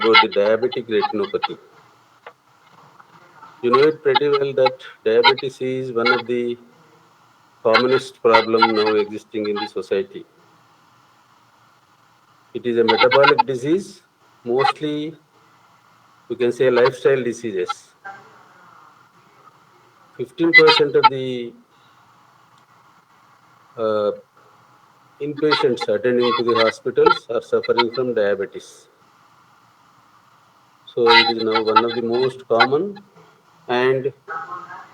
about the diabetic retinopathy. You know it pretty well that diabetes is one of the commonest problem now existing in the society. It is a metabolic disease, mostly you can say lifestyle diseases. 15% of the uh, inpatients attending to the hospitals are suffering from diabetes. So it is now one of the most common, and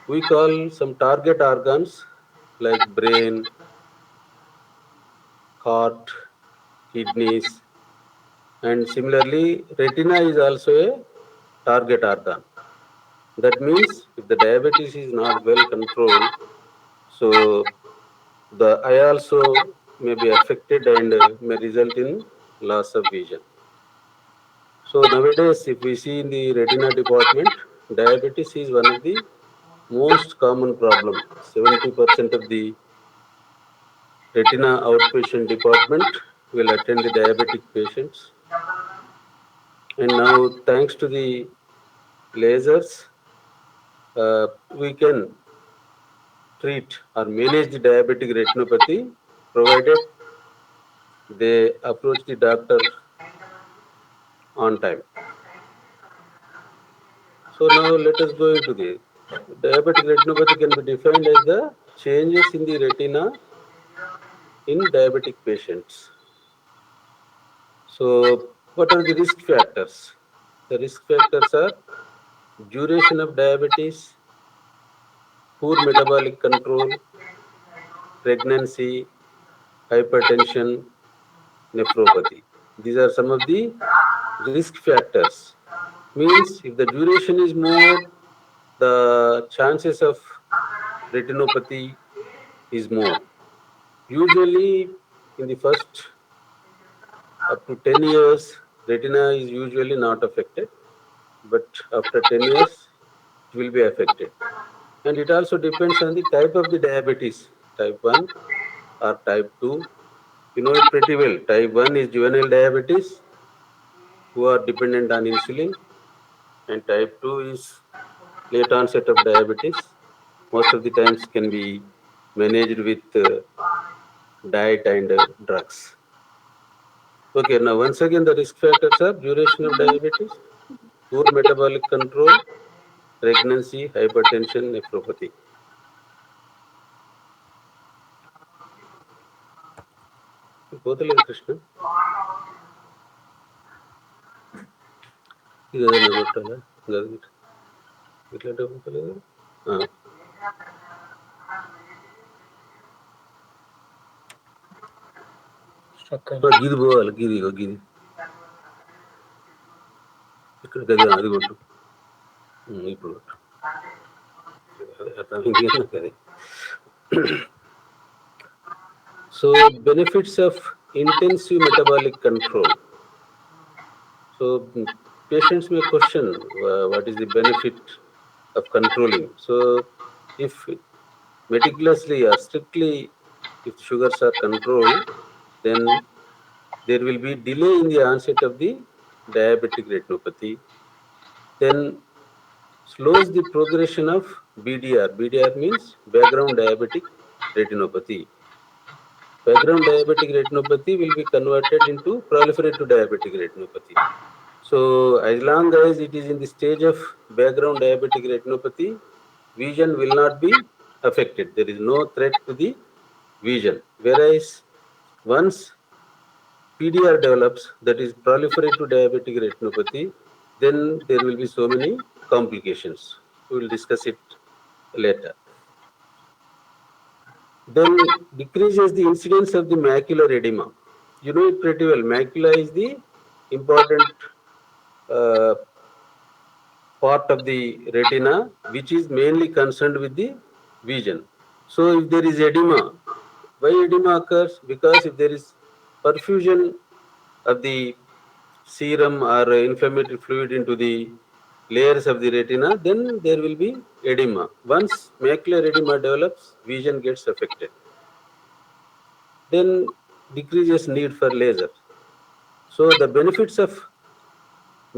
we call some target organs like brain, heart, kidneys, and similarly retina is also a target organ. That means if the diabetes is not well controlled, so the eye also may be affected and may result in loss of vision. So nowadays, if we see in the retina department, diabetes is one of the most common problem. 70% of the retina outpatient department will attend the diabetic patients. And now, thanks to the lasers, we can treat or manage the diabetic retinopathy provided they approach the doctor on time. So now let us go into the diabetic retinopathy can be defined as the changes in the retina in diabetic patients. So what are the risk factors? The risk factors are duration of diabetes, poor metabolic control, pregnancy, hypertension, nephropathy. These are some of the risk factors. Means if the duration is more, the chances of retinopathy is more. Usually, in the first up to 10 years, retina is usually not affected, but after 10 years, it will be affected. And it also depends on the type of the diabetes, type 1 or type 2. You know it pretty well. Type 1 is juvenile diabetes, who are dependent on insulin, and type 2 is late onset of diabetes. Most of the times can be managed with diet and drugs. Okay, now once again the risk factors are duration of diabetes, poor metabolic control, pregnancy, hypertension, nephropathy. పోతలేదు Krishna ఇది ఏదైనా కొట్టాలా గది ఇట్లాంటి పోతలేదు గిది పోవాలి గిది గిది ఇక్కడ గది అది కొట్టు ఇప్పుడు కొట్టు అది So benefits of intensive metabolic control. So patients may question what is the benefit of controlling. So if meticulously or strictly if sugars are controlled, then there will be delay in the onset of the diabetic retinopathy. Then slows the progression of BDR. BDR means background diabetic retinopathy. Background diabetic retinopathy will be converted into proliferative diabetic retinopathy. So as long as it is in the stage of background diabetic retinopathy, vision will not be affected. There is no threat to the vision. Whereas once PDR develops, that is proliferative diabetic retinopathy, then there will be so many complications. We will discuss it later. Then decreases the incidence of the macular edema. You know it pretty well. Macula is the important uh, part of the retina, which is mainly concerned with the vision. So if there is edema, why edema occurs? Because if there is perfusion of the serum or inflammatory fluid into the layers of the retina, then there will be edema. Once macular edema develops, vision gets affected. Then decreases need for laser. So the benefits of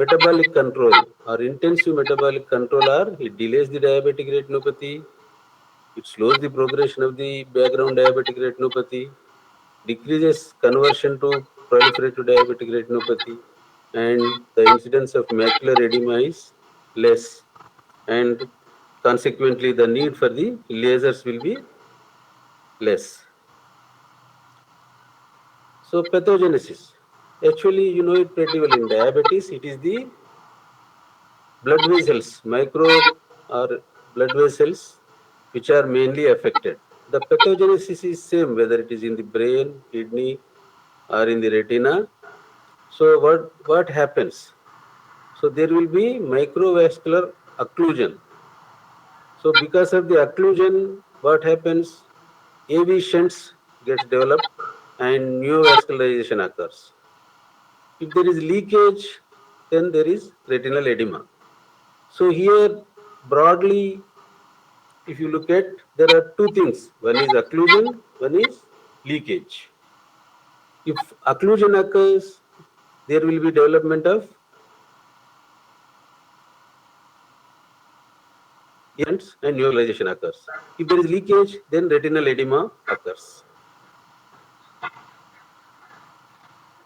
metabolic control or intensive metabolic control are it delays the diabetic retinopathy, it slows the progression of the background diabetic retinopathy, decreases conversion to proliferative diabetic retinopathy, and the incidence of macular edema is less, and consequently the need for the lasers will be less. So pathogenesis. Actually, you know it pretty well. In diabetes, it is the blood vessels, micro or blood vessels, which are mainly affected. The pathogenesis is same whether it is in the brain, kidney, or in the retina. So what happens? So there will be microvascular occlusion. So because of the occlusion, what happens? AV shunts gets developed and neovascularization occurs. If there is leakage, then there is retinal edema. So here, broadly, if you look at, there are two things. One is occlusion, one is leakage. If occlusion occurs, there will be development of events and neovascularization occurs. If there is leakage, then retinal edema occurs.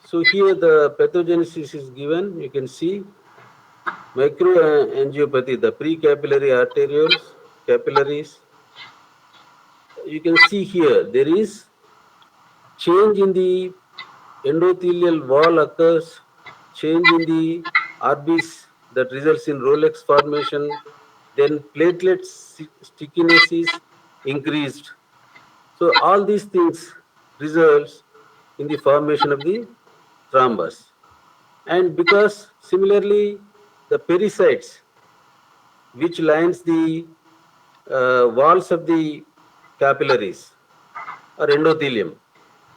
So here the pathogenesis is given. You can see microangiopathy, the precapillary arterioles, capillaries. You can see here there is change in the endothelial wall occurs, change in the RBs that results in Rolex formation, then platelet stickiness is increased. So all these things results in the formation of the thrombus. And because similarly the pericytes which lines the walls of the capillaries or endothelium,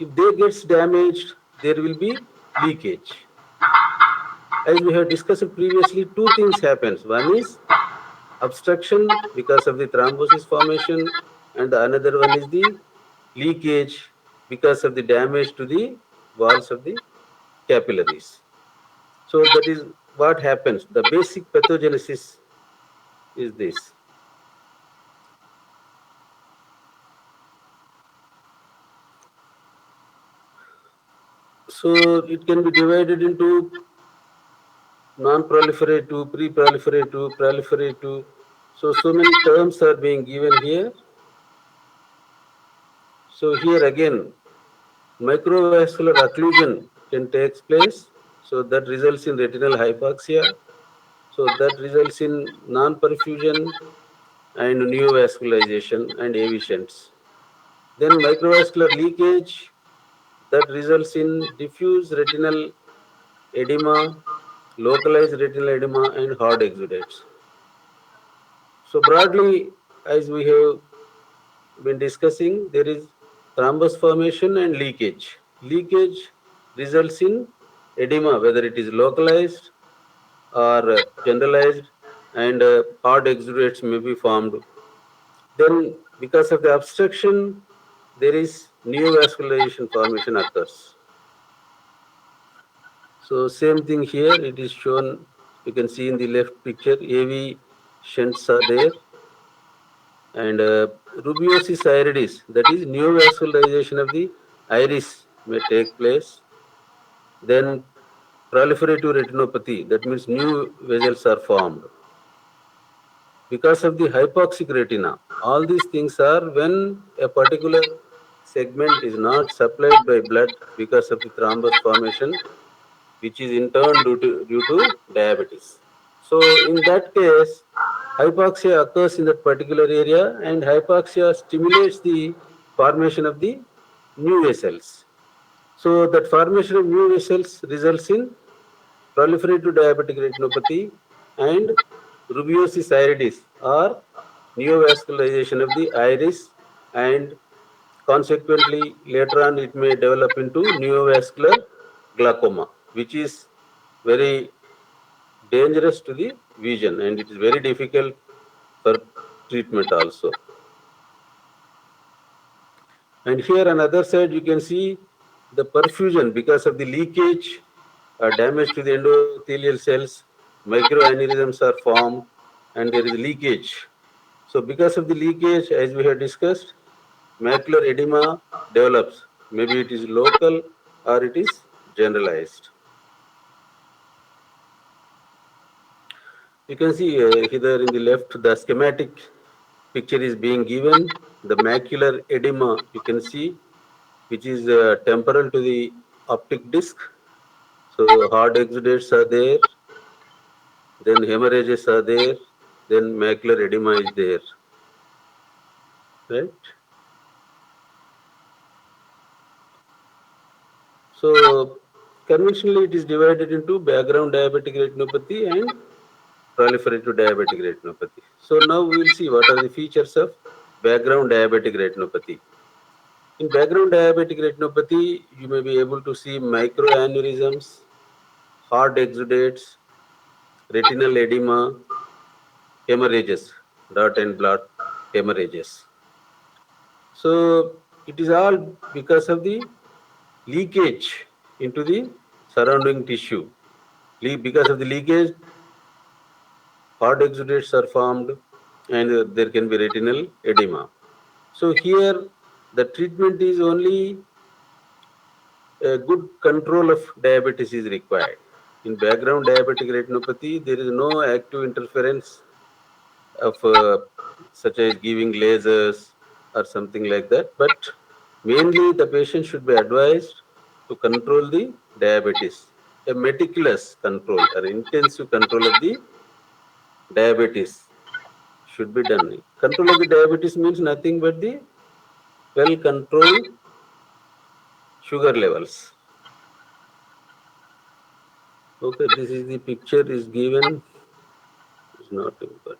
if they gets damaged, there will be leakage. As we have discussed previously, two things happens. One is obstruction because of the thrombosis formation, and the another one is the leakage because of the damage to the walls of the capillaries. So that is what happens. The basic pathogenesis is this. So it can be divided into non-proliferative, pre-proliferative, proliferative. So many terms are being given here. So here again, microvascular occlusion can take place. So that results in retinal hypoxia. So that results in non-perfusion and neovascularization and AV shunts. Then microvascular leakage that results in diffuse retinal edema, localized retinal edema, and hard exudates. So broadly, as we have been discussing, there is thrombus formation and leakage. Leakage results in edema, whether it is localized or generalized, and hard exudates may be formed. Then, because of the obstruction, there is neovascularization formation occurs. So same thing here, it is shown, you can see in the left picture, AV shunts are there, and rubeosis iridis, that is neovascularization of the iris may take place. Then proliferative retinopathy, that means new vessels are formed. Because of the hypoxic retina, all these things are when a particular segment is not supplied by blood because of the thrombus formation, which is in turn due to diabetes. So in that case, hypoxia occurs in that particular area, and hypoxia stimulates the formation of the new vessels. So that formation of new vessels results in proliferative diabetic retinopathy and rubeosis iridis or neovascularization of the iris, and consequently later on it may develop into neovascular glaucoma, which is very dangerous to the vision, and it is very difficult for treatment also. And here on other side you can see the perfusion because of the leakage. damage to the endothelial cells, microaneurysms are formed, and there is leakage. So because of the leakage, as we have discussed, macular edema develops. Maybe it is local or it is generalized. You can see here in the left, the schematic picture is being given. The macular edema, you can see, which is temporal to the optic disc. So hard exudates are there, then hemorrhages are there, then macular edema is there, right? So conventionally it is divided into background diabetic retinopathy and proliferative diabetic retinopathy. So now we will see what are the features of background diabetic retinopathy. In background diabetic retinopathy, you may be able to see microaneurysms, hard exudates, retinal edema, hemorrhages, dot and blot hemorrhages. So it is all because of the leakage into the surrounding tissue. Because of the leakage, hard exudates are formed and there can be retinal edema. So here the treatment is only a good control of diabetes is required. In background diabetic retinopathy, there is no active interference of such as giving lasers or something like that. But mainly the patient should be advised to control the diabetes, a meticulous control or intensive control of the diabetes should be done. Control of the diabetes means nothing but the well controlled sugar levels. Okay, this is the picture is given. It's not important.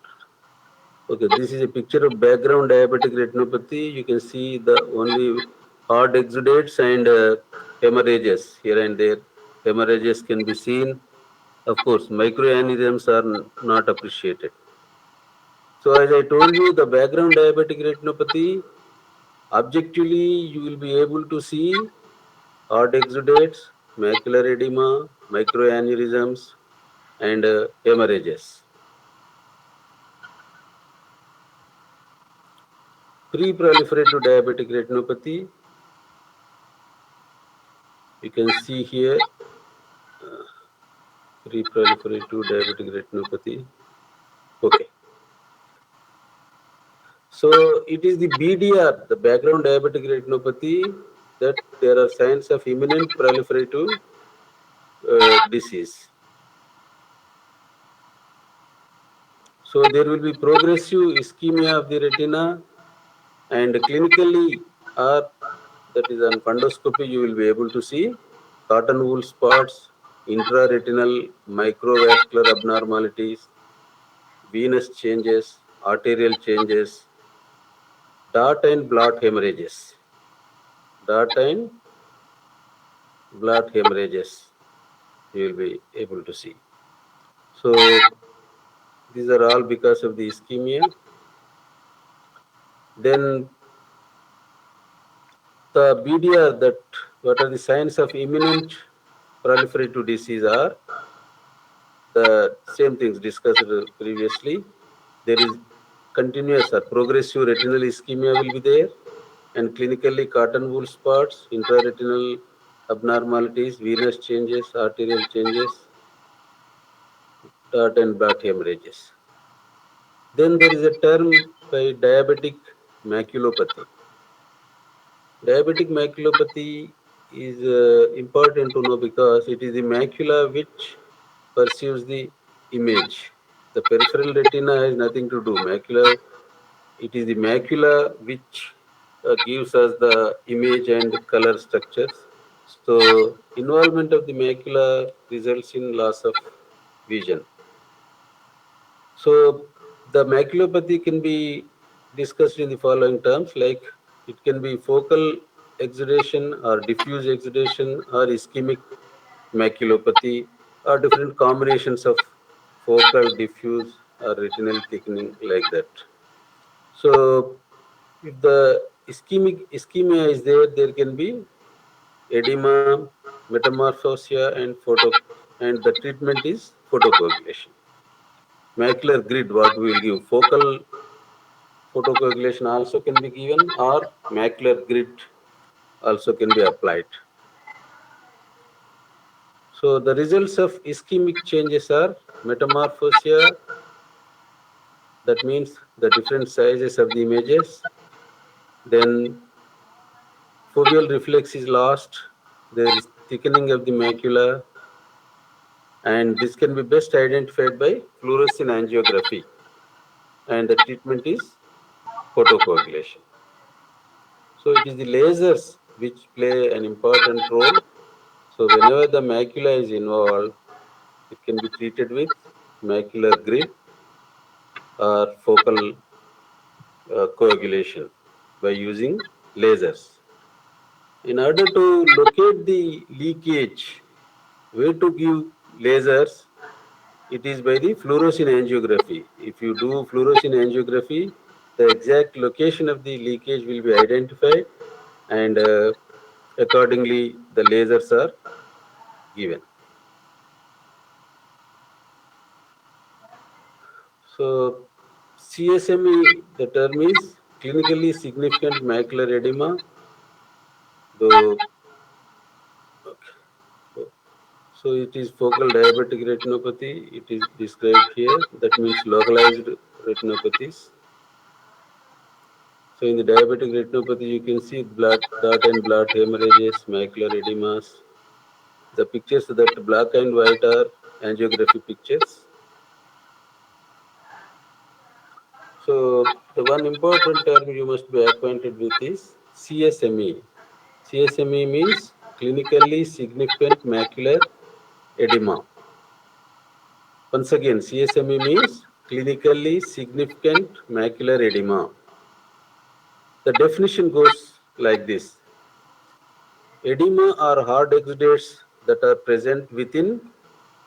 Okay, this is a picture of background diabetic retinopathy. You can see the only hard exudates and hemorrhages here and there. Hemorrhages can be seen. Of course, microaneurysms are not appreciated. So as I told you, the background diabetic retinopathy, objectively you will be able to see hard exudates, macular edema, microaneurysms, and hemorrhages. Pre-proliferative diabetic retinopathy, you can see here pre-proliferative diabetic retinopathy. Okay. So it is the BDR, the background diabetic retinopathy, that there are signs of imminent proliferative disease. So there will be progressive ischemia of the retina, and clinically, or that is on fundoscopy, you will be able to see cotton wool spots, intraretinal microvascular abnormalities, venous changes, arterial changes, dot and blot hemorrhages. Dot and blot hemorrhages you will be able to see. So these are all because of the ischemia. Then the BDR, that what are the signs of imminent proliferative disease are the same things discussed previously. There is continuous or progressive retinal ischemia will be there, and clinically cotton wool spots, intraretinal abnormalities, venous changes, arterial changes, dot and blot hemorrhages. Then there is a term by diabetic maculopathy. Diabetic maculopathy is important to know because it is the macula which perceives the image. The peripheral retina has nothing to do. Macula, it is the macula which gives us the image and color structures. So involvement of the macula results in loss of vision. So the maculopathy can be discussed in the following terms, like it can be focal exudation or diffuse exudation or ischemic maculopathy, or different combinations of focal, diffuse, or retinal thickening, like that. So if the ischemia is there, there can be edema, metamorphosia, and the treatment is photocoagulation. Macular grid, what we will give, focal photocoagulation also can be given, or macular grid also can be applied. So the results of ischemic changes are metamorphosia, that means the different sizes of the images. Then foveal reflex is lost, there is thickening of the macula, and this can be best identified by fluorescein angiography, and the treatment is photocoagulation. So it is the lasers which play an important role. So whenever the macula is involved, it can be treated with macular grid or focal coagulation by using lasers. In order to locate the leakage, where to give lasers, it is by the fluorescein angiography. If you do fluorescein angiography, the exact location of the leakage will be identified, and accordingly the lasers are given. So CSME, the term is clinically significant macular edema. Though, okay. So it is focal diabetic retinopathy. It is described here. That means localized retinopathies. So in the diabetic retinopathy, you can see blood, dot and blot hemorrhages, macular edemas. The pictures that black and white are angiography pictures. So the one important term you must be acquainted with is CSME. CSME means clinically significant macular edema. Once again, CSME means clinically significant macular edema. The definition goes like this. Edema are hard exudates that are present within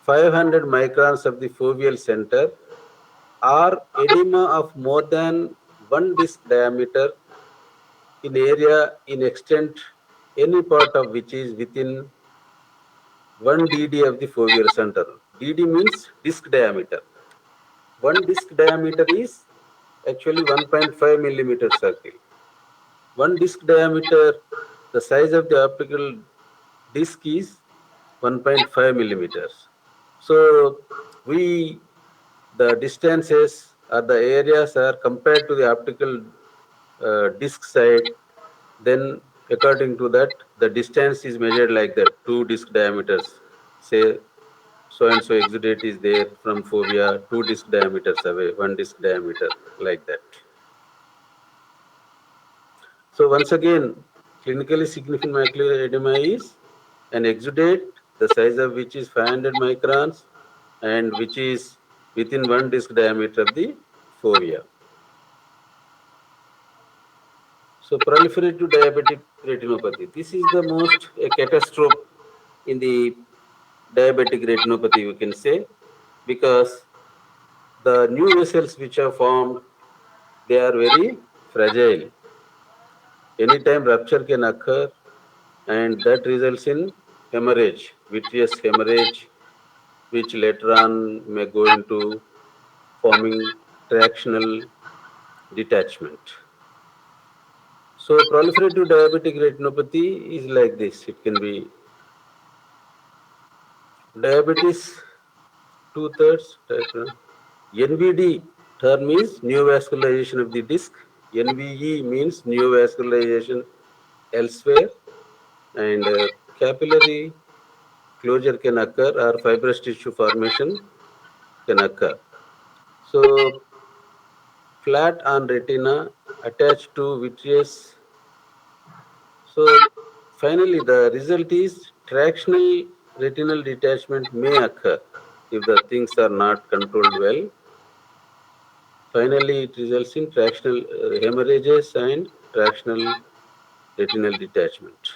500 microns of the foveal center, or edema of more than one disc diameter in area in extent, any part of which is within 1 dd of the foveal center. dd means disc diameter. One disc diameter is actually 1.5 millimeter circle. One disc diameter, the size of the optical disc is 1.5 millimeters. So the distances or the areas are compared to the optical disc side, then according to that, the distance is measured like that, two disc diameters. Say so and so exudate is there from fovea, two disc diameters away, one disc diameter, like that. So once again, clinically significant macular edema is an exudate, the size of which is 500 microns and which is within one disc diameter of the fovea. So proliferative diabetic retinopathy. This is the most a catastrophe in the diabetic retinopathy, we can say, because the new vessels which are formed, they are very fragile. Anytime rupture can occur, and that results in hemorrhage, vitreous hemorrhage, which later on may go into forming tractional detachment. So proliferative diabetic retinopathy is like this. It can be diabetes two-thirds. NVD term is neovascularization of the disc. NVE means neovascularization elsewhere, and capillary closure can occur or fibrous tissue formation can occur. So flat on retina attached to vitreous. So finally the result is tractional retinal detachment may occur if the things are not controlled well. Finally, it results in tractional hemorrhages and tractional retinal detachment.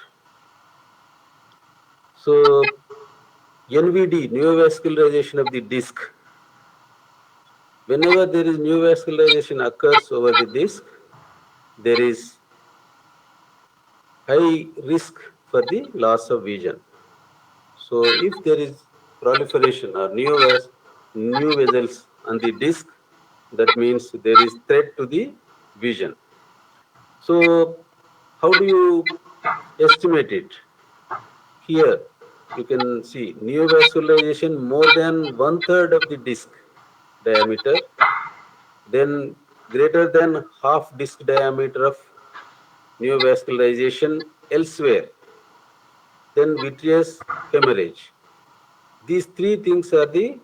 So NVD, neovascularization of the disc. Whenever there is neovascularization occurs over the disc, there is high risk for the loss of vision. So if there is proliferation or new vessels on the disc, that means there is threat to the vision. So how do you estimate it? Here you can see neovascularization more than one third of the disc diameter, then greater than half disc diameter of neovascularization elsewhere, then vitreous hemorrhage. These three things are the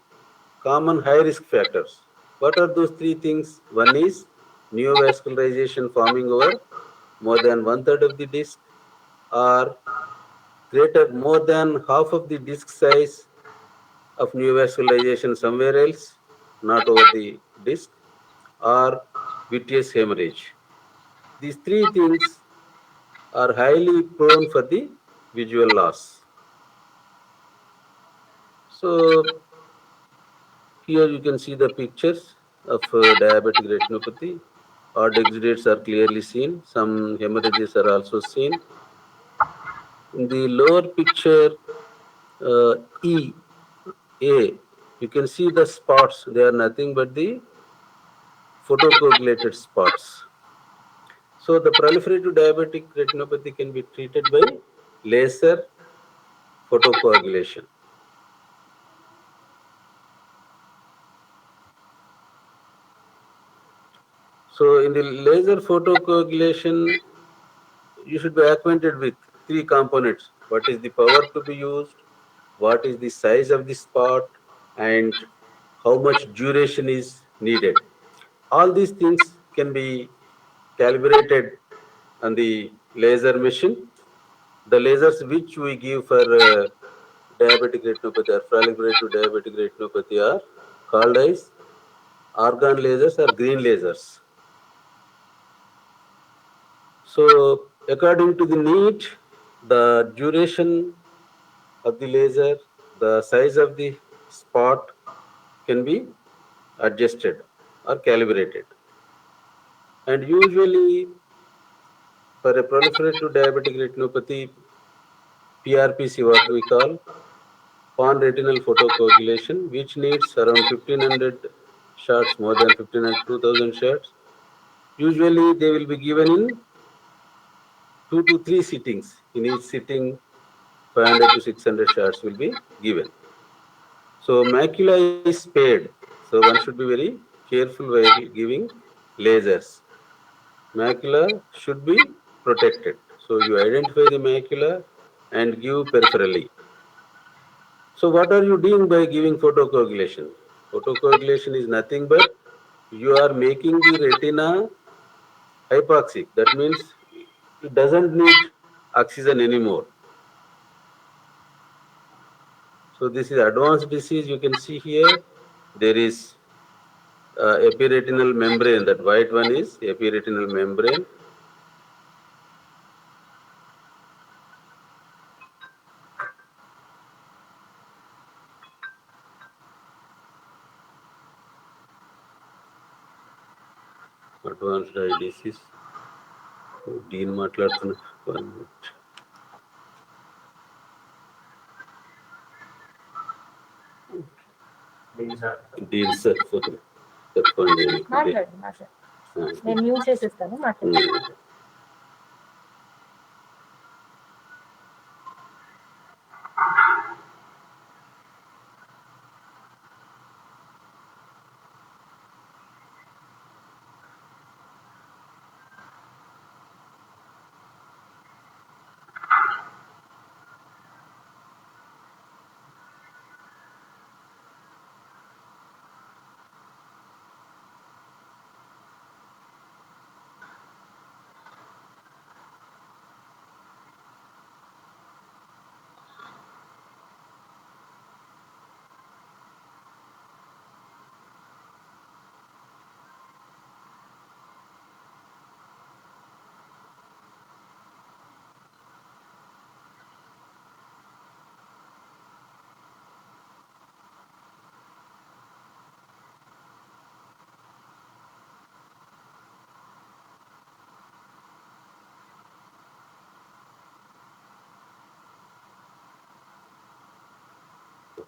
common high risk factors. What are those three things? One is neovascularization forming over more than one third of the disc, or greater more than half of the disc size of neovascularization somewhere else, not over the disc, or vitreous hemorrhage. These three things are highly prone for the visual loss. So here you can see the pictures of diabetic retinopathy. Odd exudates are clearly seen. Some hemorrhages are also seen. In the lower picture, E, A, you can see the spots. They are nothing but the photocoagulated spots. So the proliferative diabetic retinopathy can be treated by laser photocoagulation. So in the laser photocoagulation, you should be acquainted with three components. What is the power to be used? What is the size of the spot? And how much duration is needed? All these things can be calibrated on the laser machine. The lasers which we give for diabetic retinopathy or proliferative diabetic retinopathy are called as argon lasers or green lasers. So according to the need, the duration of the laser, the size of the spot can be adjusted or calibrated. And usually for a proliferative diabetic retinopathy, PRPC, what we call pan-retinal photocoagulation, which needs around 1500 shots, more than 1500, 2000 shots. Usually they will be given in 2 to 3 sittings. In each sitting, 500 to 600 shots will be given. So macula is spared. So one should be very careful while giving lasers. Macula should be protected. So you identify the macula and give peripherally. So what are you doing by giving photocoagulation? Photocoagulation is nothing but you are making the retina hypoxic. That means it doesn't need oxygen anymore. So this is advanced disease. You can see here there is epiretinal membrane. That white one is epiretinal membrane. Advanced eye disease. Dean మాట్లాడుతున్నారు. One minute. Dean sir చెప్పండి. మాట్లాడు మాట్లాడు నేను mute చేసేస్తాను మాట్లాడు.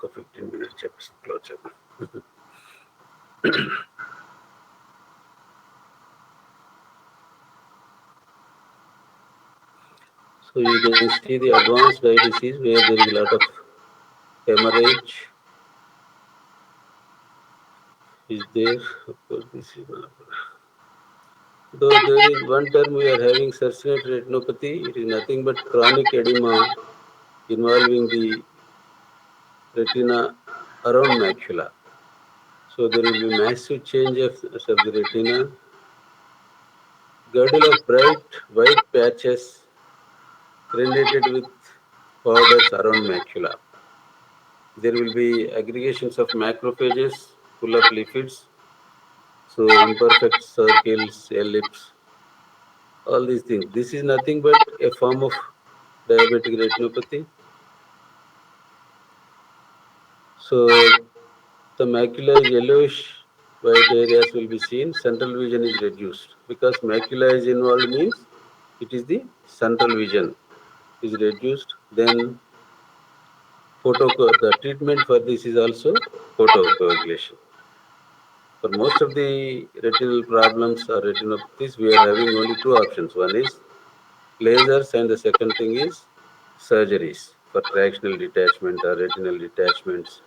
ఒక 15 minutes చెప్పి close చేద్దాం. So you can see the advanced eye disease where there is a lot of hemorrhage is there. Of course, this is not. Though there is one term we are having succinic retinopathy, it is nothing but chronic edema involving the retina around macula. So there will be massive change of the retina, girdle of bright white patches granulated with powders around macula. There will be aggregations of macrophages full of lipids, so imperfect circles, ellipse, all these things. This is nothing but a form of diabetic retinopathy. So the macula is yellowish, white areas will be seen, central vision is reduced. Because macula is involved means it is the central vision is reduced. Then the treatment for this is also photocoagulation. For most of the retinal problems or retinopathies, we are having only two options. One is lasers and the second thing is surgeries for tractional detachment or retinal detachments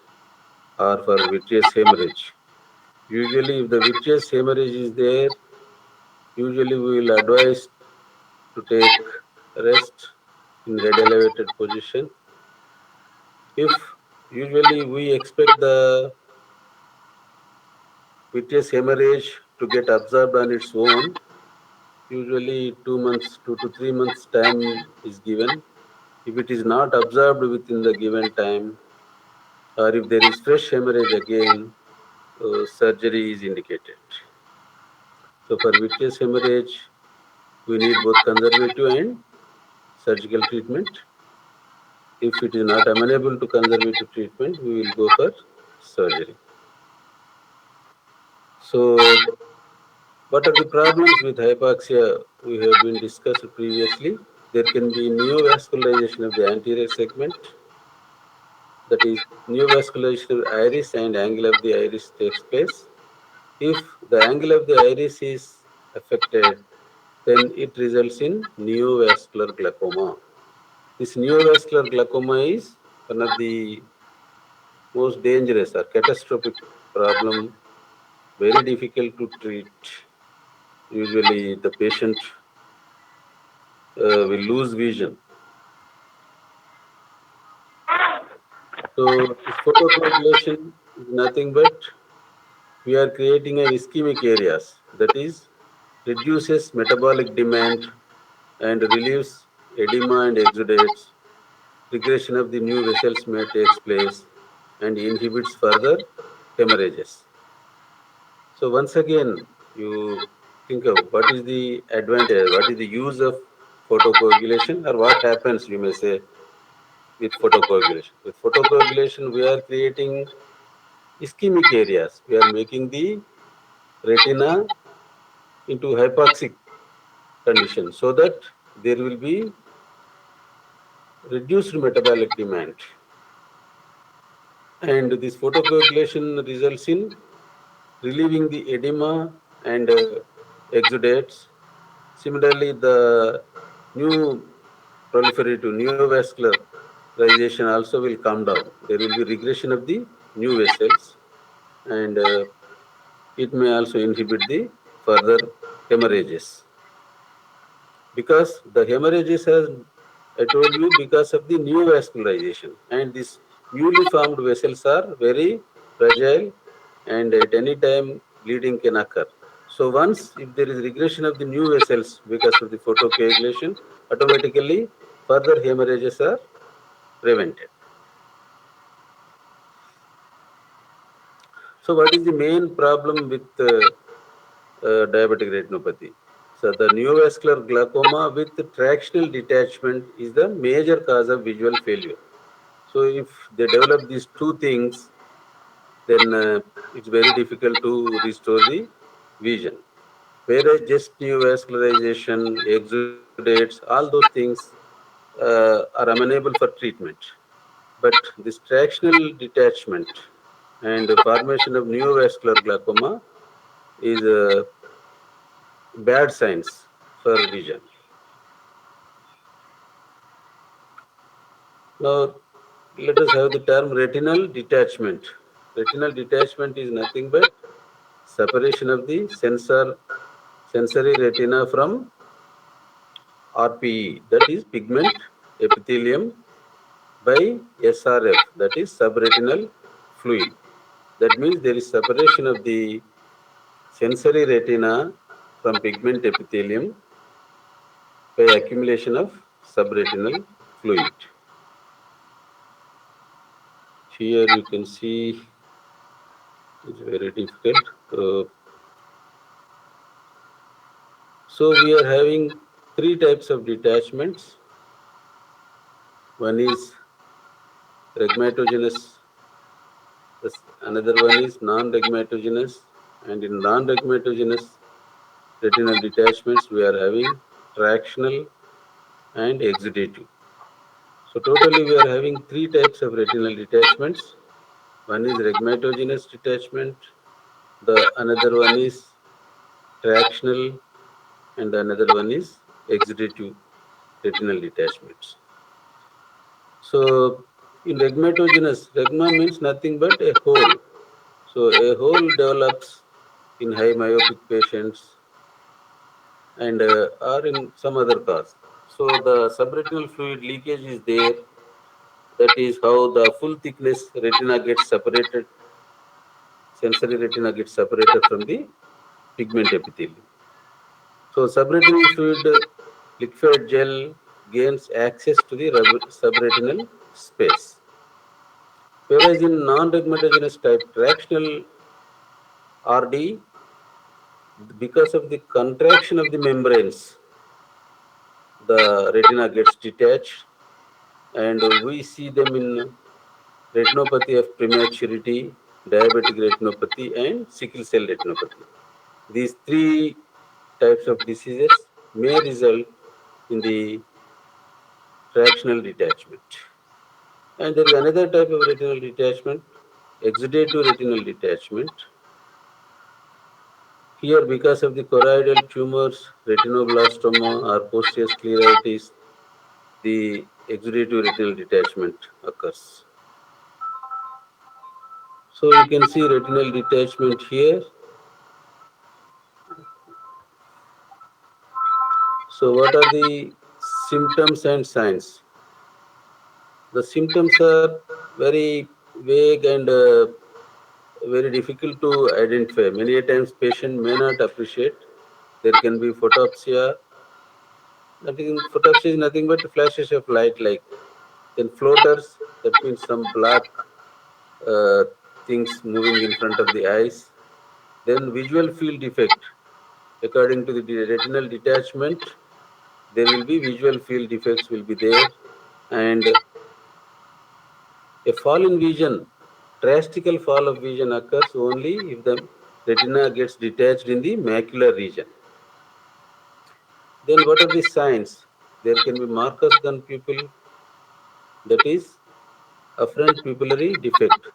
or for vitreous hemorrhage. Usually if the vitreous hemorrhage is there, usually we will advise to take rest in head elevated position. If usually we expect the vitreous hemorrhage to get absorbed on its own, usually 2 months, 2 to 3 months time is given. If it is not absorbed within the given time, or if there is fresh hemorrhage again, surgery is indicated. So for vitreous hemorrhage, we need both conservative and surgical treatment. If it is not amenable to conservative treatment, we will go for surgery. So what are the problems with hypoxia we have been discussed previously? There can be neovascularization of the anterior segment. That is, neovascularization of the iris and angle of the iris takes place. If the angle of the iris is affected, then it results in neovascular glaucoma. This neovascular glaucoma is one of the most dangerous or catastrophic problem, very difficult to treat. Usually the patient will lose vision. So this photocoagulation is nothing but we are creating an ischemic areas, that is reduces metabolic demand and relieves edema and exudates. Regression of the new vessels may takes place and inhibits further hemorrhages. So once again, you think of what is the advantage, what is the use of photocoagulation, or what happens, you may say, with photocoagulation. With photocoagulation, we are creating ischemic areas. We are making the retina into hypoxic condition so that there will be reduced metabolic demand. And this photocoagulation results in relieving the edema and exudates. Similarly, the new proliferative neovascularization also will come down. There will be regression of the new vessels, and it may also inhibit the further hemorrhages. Because the hemorrhages, as I told you, because of the neovascularization, and these newly formed vessels are very fragile, and at any time bleeding can occur. So once if there is regression of the new vessels because of the photocoagulation, automatically further hemorrhages are prevented. So what is the main problem with diabetic retinopathy? So the neovascular glaucoma with tractional detachment is the major cause of visual failure. So if they develop these two things, then it's very difficult to restore the vision. Whereas just neovascularization, exudates, all those things are amenable for treatment. But this tractional detachment and the formation of neovascular glaucoma is a bad signs for vision. Now, let us have the term retinal detachment. Retinal detachment is nothing but separation of the sensory retina from RPE, that is pigment epithelium, by SRF, that is subretinal fluid. That means there is separation of the sensory retina from pigment epithelium by accumulation of subretinal fluid. Here you can see it's very difficult. So we are having three types of detachments. One is regmatogenous, another one is non-regmatogenous, and in non-regmatogenous retinal detachments we are having tractional and exudative. So totally we are having three types of retinal detachments. One is regmatogenous detachment, the another one is tractional, and another one is exudative retinal detachments. So in regmatogenous, regma means nothing but a hole. So a hole develops in high myopic patients and or in some other cause. So the subretinal fluid leakage is there. That is how the full thickness retina gets separated, sensory retina gets separated from the pigment epithelium. So subretinal fluid liquefied gel gains access to the subretinal space. Whereas in non-regmatogenous type tractional RD, because of the contraction of the membranes, the retina gets detached, and we see them in retinopathy of prematurity, diabetic retinopathy, and sickle cell retinopathy. These three types of diseases may result in the fractional detachment. And there is another type of retinal detachment, exudative retinal detachment. Here, because of the choroidal tumors, retinoblastoma, or posterior scleritis, the exudative retinal detachment occurs. So you can see retinal detachment here. So what are the symptoms and signs? The symptoms are very vague and very difficult to identify. Many a times patient may not appreciate. There can be photopsia. Photopsia is nothing but flashes of light like. Then floaters, that means some black uh, things moving in front of the eyes. Then visual field defect. According to the retinal detachment, there will be visual field defects will be there, and a fall in vision, drastical fall of vision occurs only if the retina gets detached in the macular region. Then what are the signs? There can be Marcus Gunn pupil, that is afferent pupillary defect,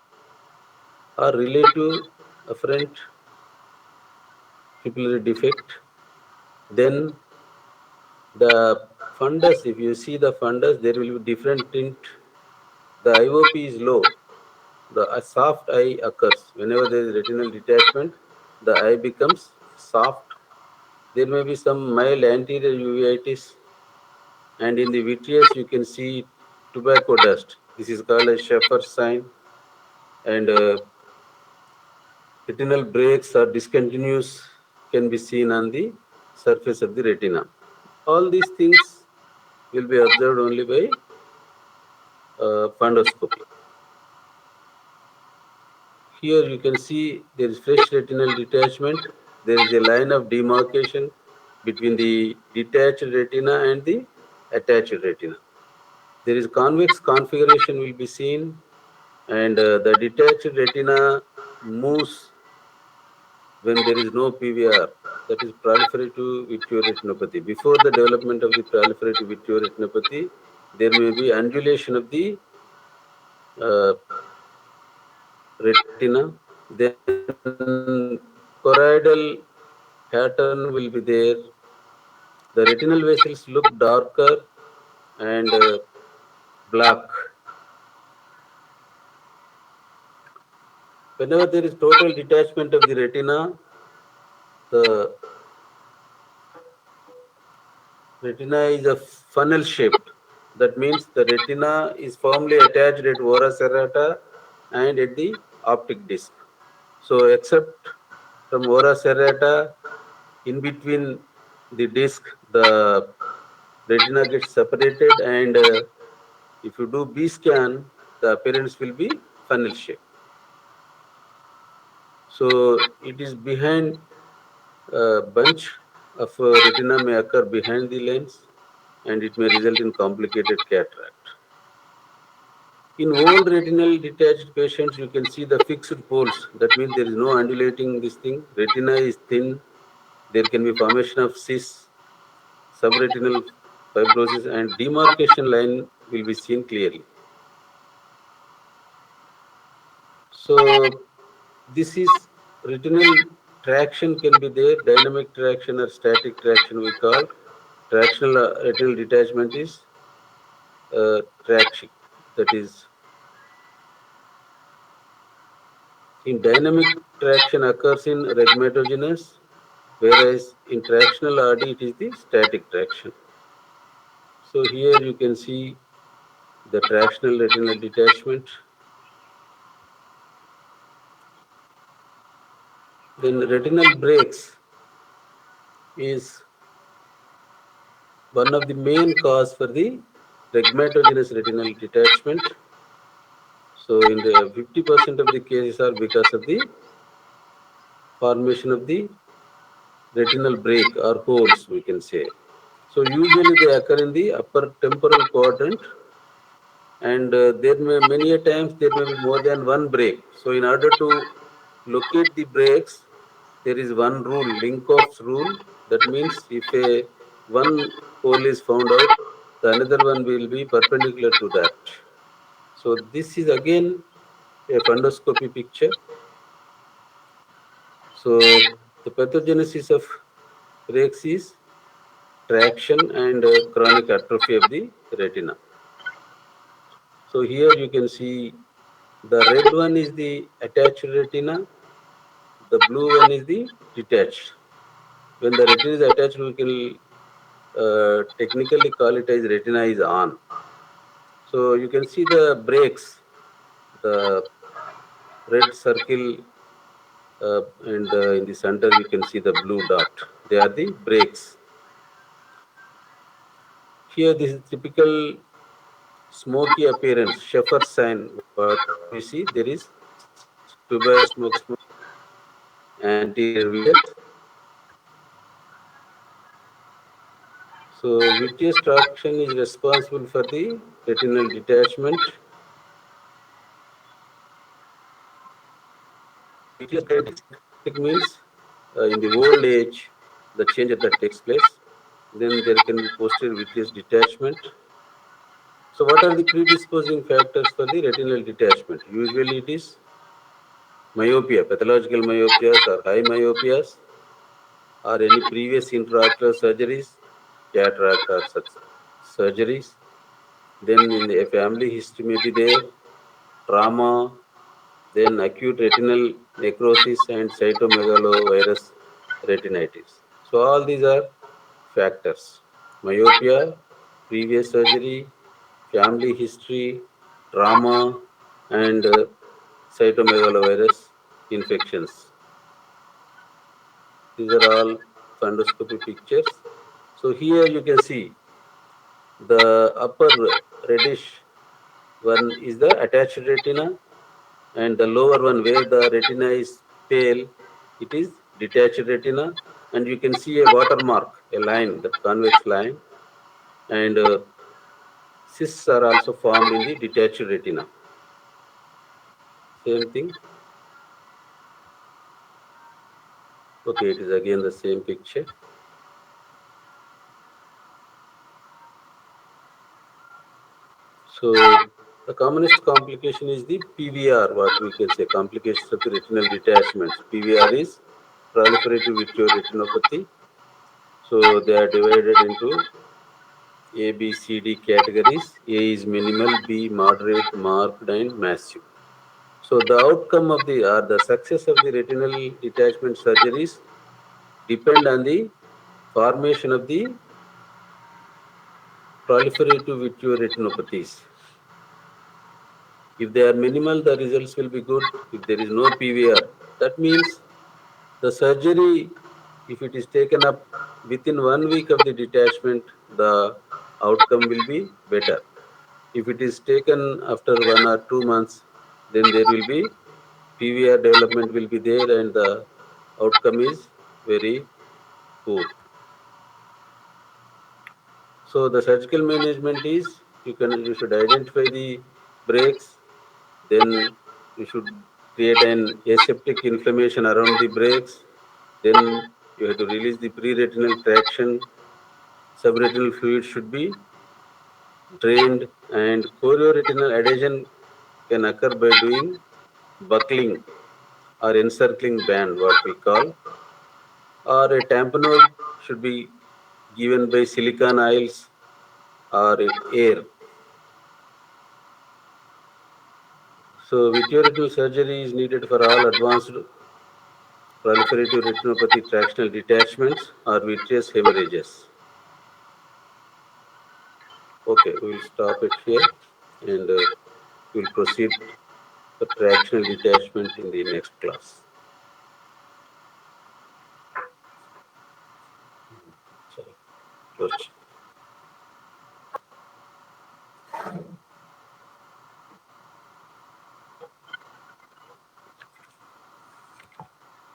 or relative afferent pupillary defect. Then the fundus, if you see the fundus, there will be different tint. The IOP is low. The soft eye occurs. Whenever there is retinal detachment, the eye becomes soft. There may be some mild anterior uveitis, and in the vitreous you can see tobacco dust. This is called a Schaeffer's sign, and retinal breaks or discontinuous can be seen on the surface of the retina. All these things will be observed only by fundoscopy. Here you can see there is fresh retinal detachment. There is a line of demarcation between the detached retina and the attached retina. There is convex configuration will be seen, and the detached retina moves when there is no PVR, that is proliferative vitreoretinopathy. Before the development of the proliferative vitreoretinopathy, there may be undulation of the uh, retina. Then choroidal pattern will be there. The retinal vessels look darker and black. Whenever there is total detachment of the retina, the retina is a funnel shaped. That means the retina is firmly attached at ora serrata and at the optic disc. So, except from ora serrata, in between the disc, the retina gets separated, and if you do B scan, the appearance will be funnel shape. So, it is behind a bunch of retina may occur behind the lens, and it may result in complicated cataract. In old retinal detached patients, you can see the fixed poles. That means there is no undulating this thing. Retina is thin. There can be formation of cysts, subretinal fibrosis, and demarcation line will be seen clearly. So this is retinal traction can be there. Dynamic traction or static traction we call. Tractional retinal detachment is traction. That is, in dynamic traction occurs in rhegmatogenous, whereas in tractional RD it is the static traction. So here you can see the tractional retinal detachment. Then retinal breaks is one of the main cause for the rhegmatogenous retinal detachment. So in the 50% of the cases are because of the formation of the retinal break or holes, we can say. So usually they occur in the upper temporal quadrant, and there may many a times there may be more than one break. So in order to locate the breaks, there is one rule, Linkoff's rule. That means if a one hole is found out, the another one will be perpendicular to that. So this is again a fundoscopy picture. So the pathogenesis of breaks is traction and chronic atrophy of the retina. So here you can see the red one is the attached retina, the blue one is the detached. When the retina is attached, we can technically call it as retina is on. So you can see the breaks, the red circle, and in the center we can see the blue dot. They are the breaks. Here this is typical smoky appearance, Sheffer sign. What we see, there is tuberous smoke anterior vitreous. So vitreous traction is responsible for the retinal detachment. Vitreous diabetic means in the old age, the change that takes place. Then there can be posterior vitreous detachment. So what are the predisposing factors for the retinal detachment? Usually it is myopia, pathological myopia or high myopias, or any previous intraocular surgeries, cataract or such surgeries. Then in the family history may be there, trauma, then acute retinal necrosis and cytomegalovirus retinitis. So all these are factors: myopia, previous surgery, family history, trauma, and cytomegalovirus infections. These are all fundoscopy pictures. So here you can see the upper reddish one is the attached retina, and the lower one where the retina is pale, it is detached retina, and you can see a watermark, a line, that convex line, and cysts are also formed in the detached retina. Same thing. Okay, it is again the same picture. So The commonest complication is the PVR, what we can say, complications of the retinal detachments. PVR is proliferative vitreoretinopathy. So they are divided into A, B, C, D categories. A is minimal, B moderate, marked, and massive. So the outcome of the success of the retinal detachment surgeries depend on the formation of the proliferative vitreoretinopathies. If they are minimal, the results will be good. If there is no PVR, that means the surgery, if it is taken up within 1 week of the detachment, the outcome will be better. If it is taken after 1 or 2 months, then there will be PVR development will be there and the outcome is very poor. So the surgical management is you should identify the breaks, then you should create an aseptic inflammation around the breaks, then you have to release the pre-retinal traction, subretinal fluid should be drained, and chorioretinal adhesion can occur by doing buckling or encircling band, what we call, or a tamponade should be given by silicone oils or air. So vitreoretinal surgery is needed for all advanced proliferative retinopathy tractional detachments or vitreous hemorrhages. Okay, we will stop it here and we will proceed for tractional detachment in the next class. Sorry, close.